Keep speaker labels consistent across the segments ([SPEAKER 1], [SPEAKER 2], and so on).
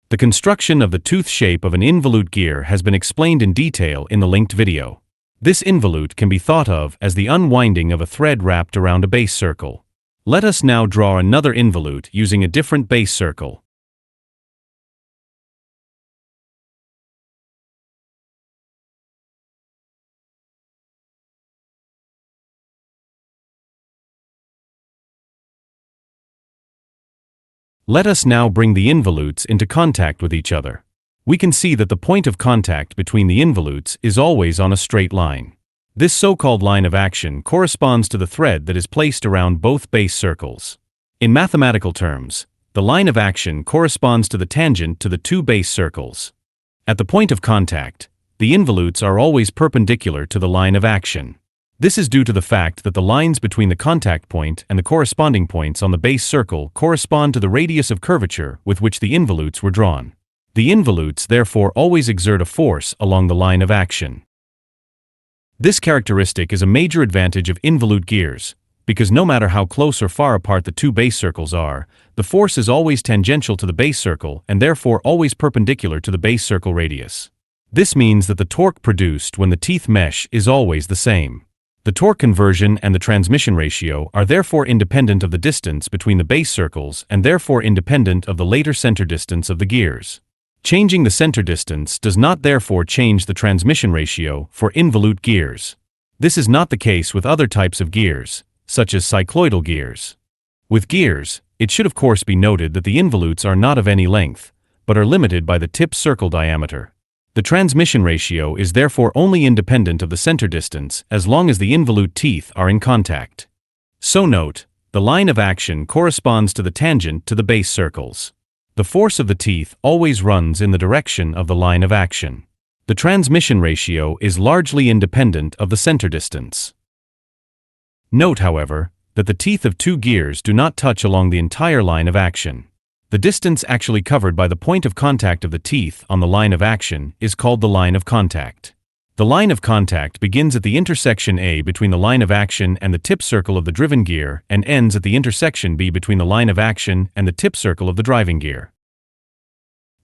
[SPEAKER 1] The construction of the tooth shape of an involute gear has been explained in detail in the linked video. This involute can be thought of as the unwinding of a thread wrapped around a base circle. Let us now draw another involute using a different base circle. Let us now bring the involutes into contact with each other. We can see that the point of contact between the involutes is always on a straight line. This so-called line of action corresponds to the thread that is placed around both base circles. In mathematical terms, the line of action corresponds to the tangent to the two base circles. At the point of contact, the involutes are always perpendicular to the line of action. This is due to the fact that the lines between the contact point and the corresponding points on the base circle correspond to the radius of curvature with which the involutes were drawn. The involutes therefore always exert a force along the line of action. This characteristic is a major advantage of involute gears, because no matter how close or far apart the two base circles are, the force is always tangential to the base circle and therefore always perpendicular to the base circle radius. This means that the torque produced when the teeth mesh is always the same. The torque conversion and the transmission ratio are therefore independent of the distance between the base circles and therefore independent of the later center distance of the gears. Changing the center distance does not therefore change the transmission ratio for involute gears. This is not the case with other types of gears, such as cycloidal gears. With gears, it should of course be noted that the involutes are not of any length, but are limited by the tip circle diameter. The transmission ratio is therefore only independent of the center distance as long as the involute teeth are in contact. So note, the line of action corresponds to the tangent to the base circles. The force of the teeth always runs in the direction of the line of action. The transmission ratio is largely independent of the center distance. Note, however, that the teeth of two gears do not touch along the entire line of action. The distance actually covered by the point of contact of the teeth on the line of action is called the line of contact. The line of contact begins at the intersection A between the line of action and the tip circle of the driven gear and ends at the intersection B between the line of action and the tip circle of the driving gear.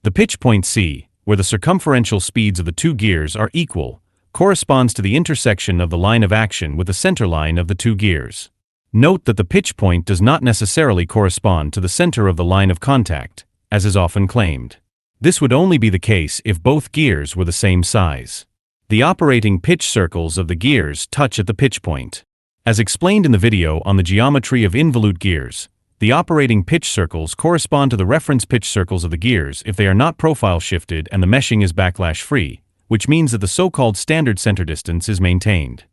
[SPEAKER 1] The pitch point C, where the circumferential speeds of the two gears are equal, corresponds to the intersection of the line of action with the center line of the two gears. Note that the pitch point does not necessarily correspond to the center of the line of contact, as is often claimed. This would only be the case if both gears were the same size. The operating pitch circles of the gears touch at the pitch point. As explained in the video on the geometry of involute gears, the operating pitch circles correspond to the reference pitch circles of the gears if they are not profile shifted and the meshing is backlash free, which means that the so-called standard center distance is maintained.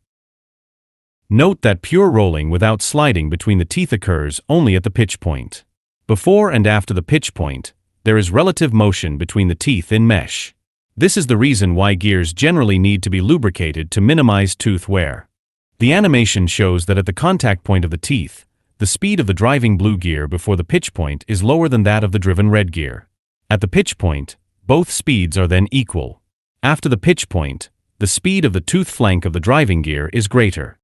[SPEAKER 1] Note that pure rolling without sliding between the teeth occurs only at the pitch point. Before and after the pitch point, there is relative motion between the teeth in mesh. This is the reason why gears generally need to be lubricated to minimize tooth wear. The animation shows that at the contact point of the teeth, the speed of the driving blue gear before the pitch point is lower than that of the driven red gear. At the pitch point, both speeds are then equal. After the pitch point, the speed of the tooth flank of the driving gear is greater.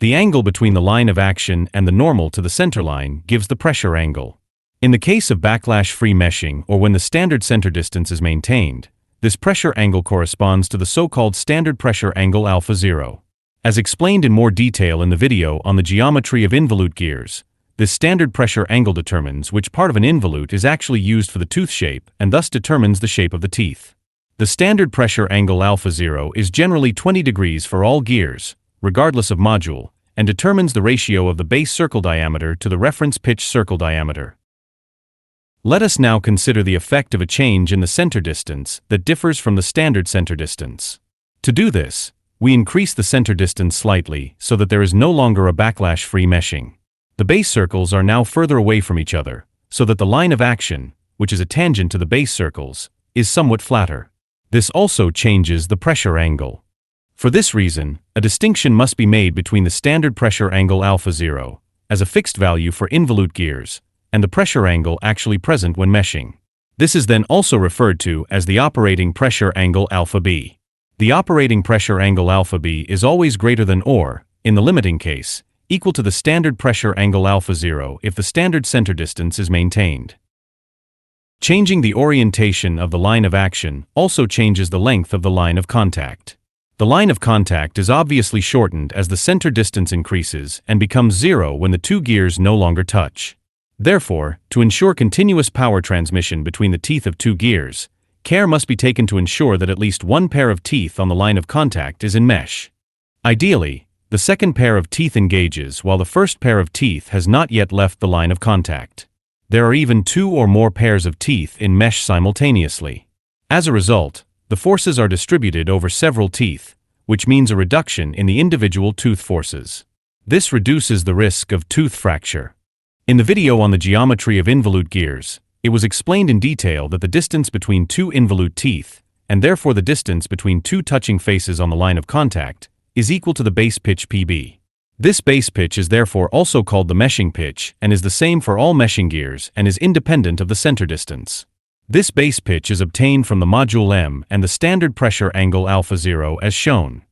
[SPEAKER 1] The angle between the line of action and the normal to the center line gives the pressure angle. In the case of backlash-free meshing or when the standard center distance is maintained, this pressure angle corresponds to the so-called standard pressure angle alpha 0. As explained in more detail in the video on the geometry of involute gears, this standard pressure angle determines which part of an involute is actually used for the tooth shape and thus determines the shape of the teeth. The standard pressure angle alpha 0 is generally 20 degrees for all gears, regardless of module, and determines the ratio of the base circle diameter to the reference pitch circle diameter. Let us now consider the effect of a change in the center distance that differs from the standard center distance. To do this, we increase the center distance slightly so that there is no longer a backlash-free meshing. The base circles are now further away from each other, so that the line of action, which is a tangent to the base circles, is somewhat flatter. This also changes the pressure angle. For this reason, a distinction must be made between the standard pressure angle alpha 0, as a fixed value for involute gears, and the pressure angle actually present when meshing. This is then also referred to as the operating pressure angle alpha b. The operating pressure angle alpha b is always greater than or, in the limiting case, equal to the standard pressure angle alpha 0 if the standard center distance is maintained. Changing the orientation of the line of action also changes the length of the line of contact. The line of contact is obviously shortened as the center distance increases and becomes 0 when the two gears no longer touch. Therefore, to ensure continuous power transmission between the teeth of two gears, care must be taken to ensure that at least one pair of teeth on the line of contact is in mesh. Ideally, the second pair of teeth engages while the first pair of teeth has not yet left the line of contact. There are even two or more pairs of teeth in mesh simultaneously. As a result, the forces are distributed over several teeth, which means a reduction in the individual tooth forces. This reduces the risk of tooth fracture. In the video on the geometry of involute gears, it was explained in detail that the distance between two involute teeth, and therefore the distance between two touching faces on the line of contact, is equal to the base pitch PB. This base pitch is therefore also called the meshing pitch and is the same for all meshing gears and is independent of the center distance. This base pitch is obtained from the module M and the standard pressure angle alpha 0 as shown.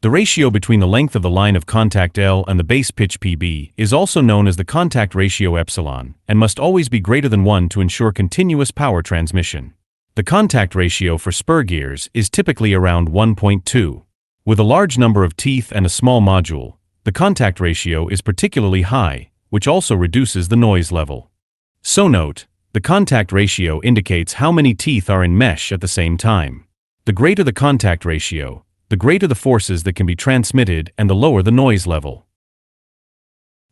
[SPEAKER 1] The ratio between the length of the line of contact L and the base pitch PB is also known as the contact ratio epsilon and must always be greater than 1 to ensure continuous power transmission. The contact ratio for spur gears is typically around 1.2. With a large number of teeth and a small module, the contact ratio is particularly high, which also reduces the noise level. So note, the contact ratio indicates how many teeth are in mesh at the same time. The greater the contact ratio, the greater the forces that can be transmitted and the lower the noise level.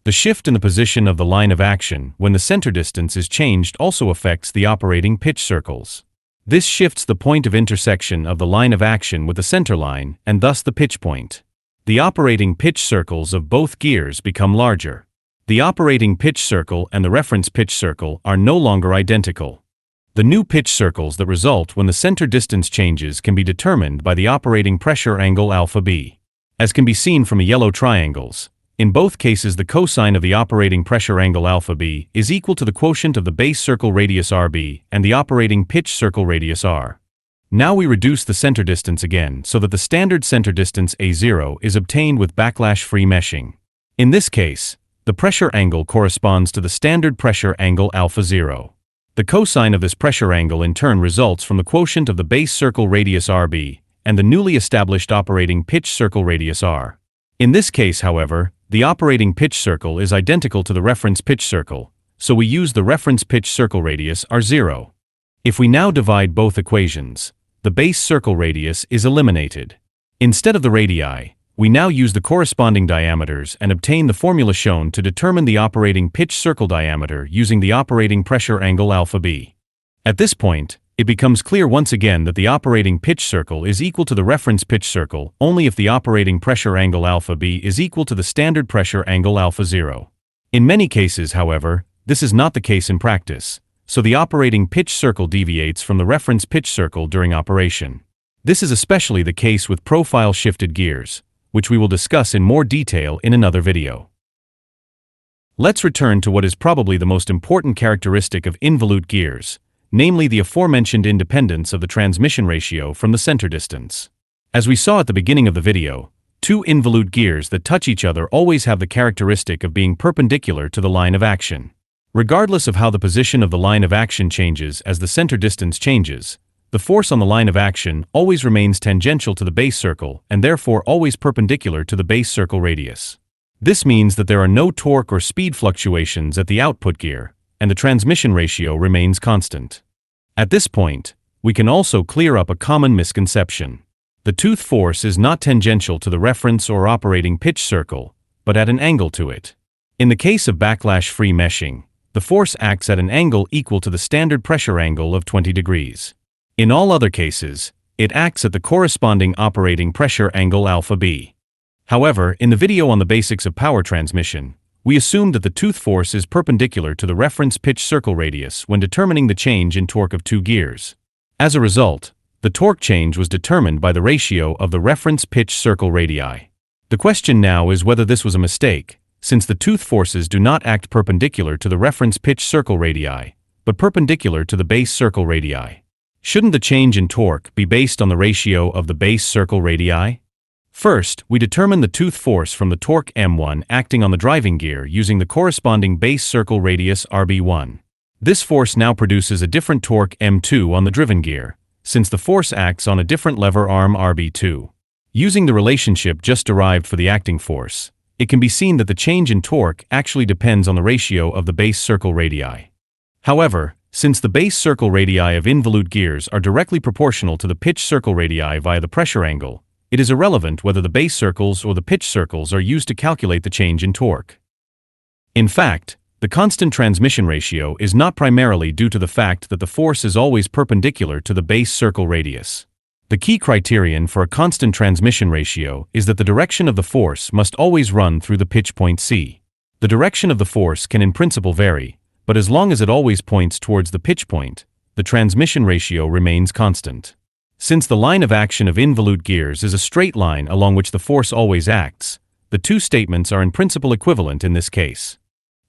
[SPEAKER 1] The shift in the position of the line of action when the center distance is changed also affects the operating pitch circles. This shifts the point of intersection of the line of action with the center line and thus the pitch point. The operating pitch circles of both gears become larger. The operating pitch circle and the reference pitch circle are no longer identical. The new pitch circles that result when the center distance changes can be determined by the operating pressure angle alpha b. As can be seen from the yellow triangles, in both cases the cosine of the operating pressure angle alpha b is equal to the quotient of the base circle radius rb and the operating pitch circle radius r. Now we reduce the center distance again so that the standard center distance A0 is obtained with backlash-free meshing. In this case, the pressure angle corresponds to the standard pressure angle alpha 0. The cosine of this pressure angle in turn results from the quotient of the base circle radius rb and the newly established operating pitch circle radius r. In this case, however, the operating pitch circle is identical to the reference pitch circle, so we use the reference pitch circle radius r0. If we now divide both equations, the base circle radius is eliminated. Instead of the radii, we now use the corresponding diameters and obtain the formula shown to determine the operating pitch circle diameter using the operating pressure angle alpha b. At this point, it becomes clear once again that the operating pitch circle is equal to the reference pitch circle only if the operating pressure angle alpha b is equal to the standard pressure angle alpha 0. In many cases, however, this is not the case in practice, so the operating pitch circle deviates from the reference pitch circle during operation. This is especially the case with profile-shifted gears, which we will discuss in more detail in another video. Let's return to what is probably the most important characteristic of involute gears, namely the aforementioned independence of the transmission ratio from the center distance. As we saw at the beginning of the video, two involute gears that touch each other always have the characteristic of being perpendicular to the line of action. Regardless of how the position of the line of action changes as the center distance changes, the force on the line of action always remains tangential to the base circle and therefore always perpendicular to the base circle radius. This means that there are no torque or speed fluctuations at the output gear, and the transmission ratio remains constant. At this point, we can also clear up a common misconception. The tooth force is not tangential to the reference or operating pitch circle, but at an angle to it. In the case of backlash-free meshing, the force acts at an angle equal to the standard pressure angle of 20 degrees. In all other cases, it acts at the corresponding operating pressure angle alpha b. However, in the video on the basics of power transmission, we assumed that the tooth force is perpendicular to the reference pitch circle radius when determining the change in torque of two gears. As a result, the torque change was determined by the ratio of the reference pitch circle radii. The question now is whether this was a mistake, since the tooth forces do not act perpendicular to the reference pitch circle radii, but perpendicular to the base circle radii. Shouldn't the change in torque be based on the ratio of the base circle radii? First, we determine the tooth force from the torque M1 acting on the driving gear using the corresponding base circle radius RB1. This force now produces a different torque M2 on the driven gear, since the force acts on a different lever arm RB2. Using the relationship just derived for the acting force, it can be seen that the change in torque actually depends on the ratio of the base circle radii. However, since the base circle radii of involute gears are directly proportional to the pitch circle radii via the pressure angle, it is irrelevant whether the base circles or the pitch circles are used to calculate the change in torque. In fact, the constant transmission ratio is not primarily due to the fact that the force is always perpendicular to the base circle radius. The key criterion for a constant transmission ratio is that the direction of the force must always run through the pitch point C. The direction of the force can in principle vary, but as long as it always points towards the pitch point, the transmission ratio remains constant. Since the line of action of involute gears is a straight line along which the force always acts, the two statements are in principle equivalent in this case.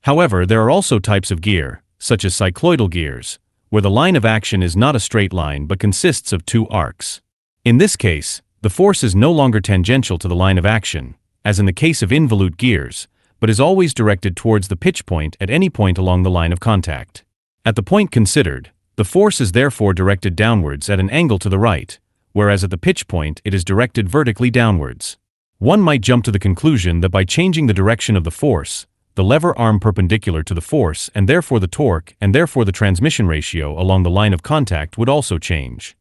[SPEAKER 1] However, there are also types of gear, such as cycloidal gears, where the line of action is not a straight line but consists of two arcs. In this case, the force is no longer tangential to the line of action, as in the case of involute gears, but is always directed towards the pitch point at any point along the line of contact. At the point considered, the force is therefore directed downwards at an angle to the right, whereas at the pitch point it is directed vertically downwards. One might jump to the conclusion that by changing the direction of the force, the lever arm perpendicular to the force and therefore the torque and therefore the transmission ratio along the line of contact would also change.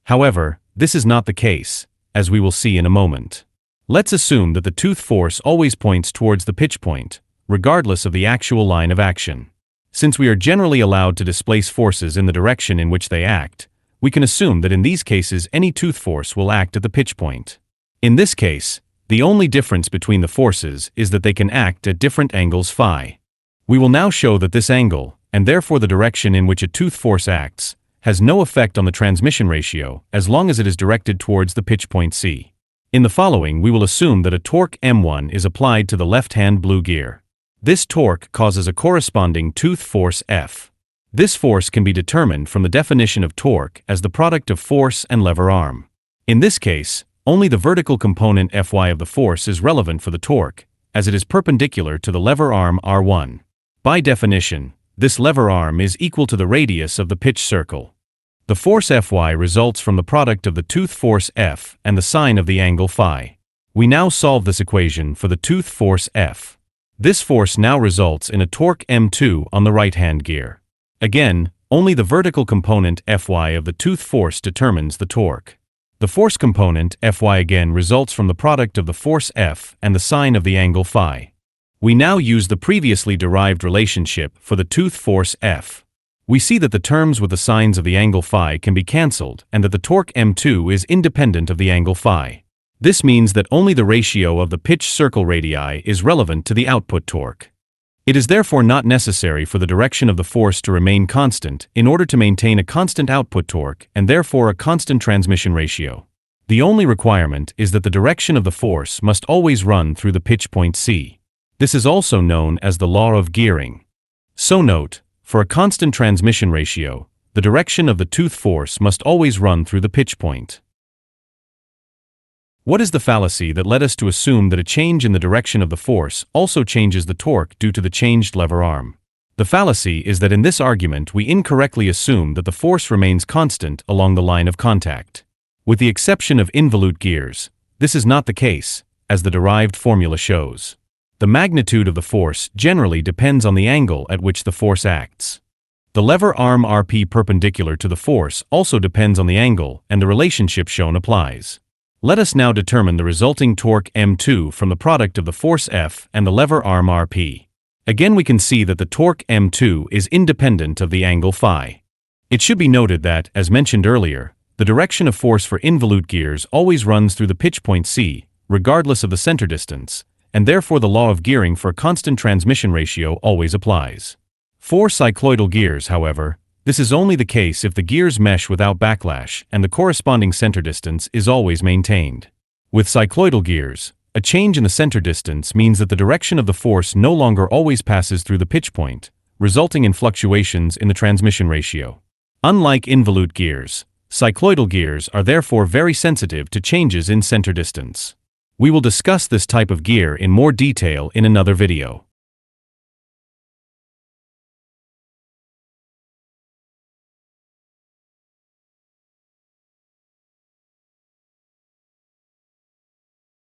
[SPEAKER 1] However, this is not the case, as we will see in a moment. Let's assume that the tooth force always points towards the pitch point, regardless of the actual line of action. Since we are generally allowed to displace forces in the direction in which they act, we can assume that in these cases any tooth force will act at the pitch point. In this case, the only difference between the forces is that they can act at different angles phi. We will now show that this angle, and therefore the direction in which a tooth force acts, has no effect on the transmission ratio as long as it is directed towards the pitch point C. In the following, we will assume that a torque M1 is applied to the left-hand blue gear. This torque causes a corresponding tooth force F. This force can be determined from the definition of torque as the product of force and lever arm. In this case, only the vertical component Fy of the force is relevant for the torque, as it is perpendicular to the lever arm R1. By definition, this lever arm is equal to the radius of the pitch circle. The force Fy results from the product of the tooth force F and the sine of the angle phi. We now solve this equation for the tooth force F. This force now results in a torque M2 on the right-hand gear. Again, only the vertical component Fy of the tooth force determines the torque. The force component Fy again results from the product of the force F and the sine of the angle phi. We now use the previously derived relationship for the tooth force F. We see that the terms with the sines of the angle phi can be cancelled and that the torque M2 is independent of the angle phi. This means that only the ratio of the pitch circle radii is relevant to the output torque. It is therefore not necessary for the direction of the force to remain constant in order to maintain a constant output torque and therefore a constant transmission ratio. The only requirement is that the direction of the force must always run through the pitch point C. This is also known as the law of gearing. So note, for a constant transmission ratio, the direction of the tooth force must always run through the pitch point. What is the fallacy that led us to assume that a change in the direction of the force also changes the torque due to the changed lever arm? The fallacy is that in this argument we incorrectly assume that the force remains constant along the line of contact. With the exception of involute gears, this is not the case, as the derived formula shows. The magnitude of the force generally depends on the angle at which the force acts. The lever arm RP perpendicular to the force also depends on the angle, and the relationship shown applies. Let us now determine the resulting torque M2 from the product of the force F and the lever arm RP. Again, we can see that the torque M2 is independent of the angle phi. It should be noted that, as mentioned earlier, the direction of force for involute gears always runs through the pitch point C, regardless of the center distance, and therefore the law of gearing for a constant transmission ratio always applies. For cycloidal gears, however, this is only the case if the gears mesh without backlash and the corresponding center distance is always maintained. With cycloidal gears, a change in the center distance means that the direction of the force no longer always passes through the pitch point, resulting in fluctuations in the transmission ratio. Unlike involute gears, Cycloidal gears are therefore very sensitive to changes in center distance. We will discuss this type of gear in more detail in another video.